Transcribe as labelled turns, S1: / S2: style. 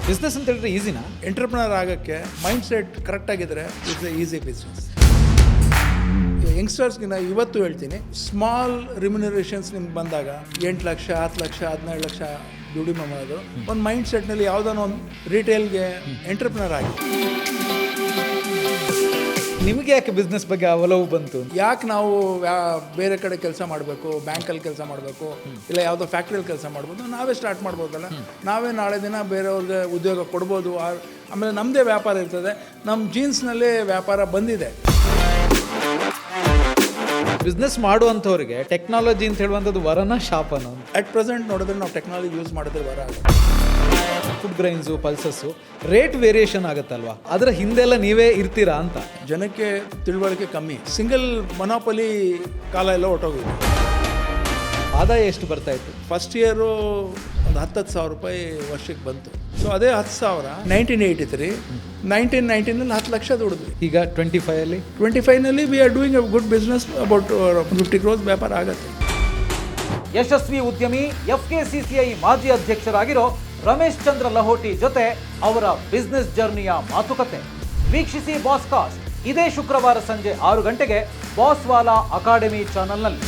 S1: Business ಅಂತ ಹೇಳಿದ್ರೆ ಈಸಿನಾ?
S2: Entrepreneur ಆಗೋಕ್ಕೆ ಮೈಂಡ್ ಸೆಟ್ ಕರೆಕ್ಟ್ ಆಗಿದ್ರೆ ಇಟ್ಸ್ ಎ ಈಸಿ ಬಿಸ್ನೆಸ್. ಯಂಗ್ಸ್ಟರ್ಸ್ಗಿನ ಇವತ್ತು ಹೇಳ್ತೀನಿ, ಸ್ಮಾಲ್ ರಿಮ್ಯುನರೇಷನ್ಸ್ ನಿಮ್ಗೆ ಬಂದಾಗ 8 ಲಕ್ಷ 10 ಲಕ್ಷ 17 ಲಕ್ಷ ದುಡಿಮೆ ಮಾಡೋದು ಒಂದು ಮೈಂಡ್ ಸೆಟ್ನಲ್ಲಿ ಯಾವುದಾನ ಒಂದು ರಿಟೇಲ್ಗೆ ಎಂಟರ್ಪ್ರಿನರ್ ಆಗಿ.
S1: ನಿಮಗೆ ಯಾಕೆ ಬಿಸ್ನೆಸ್ ಬಗ್ಗೆ ಒಲವು ಬಂತು?
S2: ಯಾಕೆ ನಾವು ಬೇರೆ ಕಡೆ ಕೆಲಸ ಮಾಡಬೇಕು, ಬ್ಯಾಂಕಲ್ಲಿ ಕೆಲಸ ಮಾಡಬೇಕು, ಇಲ್ಲ ಯಾವುದೋ ಫ್ಯಾಕ್ಟ್ರಿಯಲ್ಲಿ ಕೆಲಸ ಮಾಡ್ಬೋದು, ನಾವೇ ಸ್ಟಾರ್ಟ್ ಮಾಡ್ಬೋದಲ್ಲ. ನಾವೇ ನಾಳೆ ದಿನ ಬೇರೆಯವ್ರಿಗೆ ಉದ್ಯೋಗ ಕೊಡ್ಬೋದು. ಆಮೇಲೆ ನಮ್ಮದೇ ವ್ಯಾಪಾರ ಇರ್ತದೆ. ನಮ್ಮ ಜೀನ್ಸ್ನಲ್ಲೇ ವ್ಯಾಪಾರ ಬಂದಿದೆ.
S1: ಬಿಸ್ನೆಸ್ ಮಾಡುವಂಥವ್ರಿಗೆ ಟೆಕ್ನಾಲಜಿ ಅಂತ ಹೇಳುವಂಥದ್ದು ವರನ ಶಾಪನ?
S2: ಅಟ್ ಪ್ರೆಸೆಂಟ್ ನೋಡಿದ್ರೆ ನಾವು ಟೆಕ್ನಾಲಜಿ ಯೂಸ್ ಮಾಡಿದ್ರೆ ವರ ಆಗುತ್ತೆ.
S1: Food grains, pulses, rate variation ಆಗುತ್ತಲ್ವಾ, ಅದರ ಹಿಂದೆಲ್ಲ ನೀವೇ ಇರ್ತೀರಾ ಅಂತ?
S2: ಜನಕ್ಕೆ ತಿಳುವಳಿಕೆ ಕಮ್ಮಿ. ಸಿಂಗಲ್ ಮೊನೋಪಲಿ ಕಾಲ ಎಲ್ಲ ಹೊಟ್ಟೋಗಿದೆ.
S1: ಆದಾಯ ಎಷ್ಟು ಬರ್ತಾ ಇತ್ತು?
S2: ಫಸ್ಟ್ ಇಯರು ಒಂದು 10 ಸಾವಿರ ರೂಪಾಯಿ ವರ್ಷಕ್ಕೆ ಬಂತು. ಸೊ ಅದೇ 10,000 1983, 1919ನಲ್ಲಿ 10 ಲಕ್ಷ ದುಡಿದ್ವಿ.
S1: ಈಗ 25ಅಲ್ಲಿ
S2: 25ನಲ್ಲಿ we are doing a good business. About 50 crores ವ್ಯಾಪಾರ ಆಗುತ್ತೆ.
S3: ಯಶಸ್ವಿ ಉದ್ಯಮಿ FKCCI ಮಾಜಿ ಅಧ್ಯಕ್ಷರಾಗಿರೋ ರಮೇಶ್ ಚಂದ್ರ ಲಹೋಟಿ ಜೊತೆ ಅವರ ಬಿಸ್ನೆಸ್ ಜರ್ನಿಯ ಮಾತುಕತೆ ವೀಕ್ಷಿಸಿ ಬಾಸ್ ಕಾಸ್ಟ್ ಇದೇ ಶುಕ್ರವಾರ ಸಂಜೆ 6 ಗಂಟೆಗೆ ಬಾಸ್ ವಾಲಾ ಅಕಾಡೆಮಿ ಚಾನೆಲ್ನಲ್ಲಿ.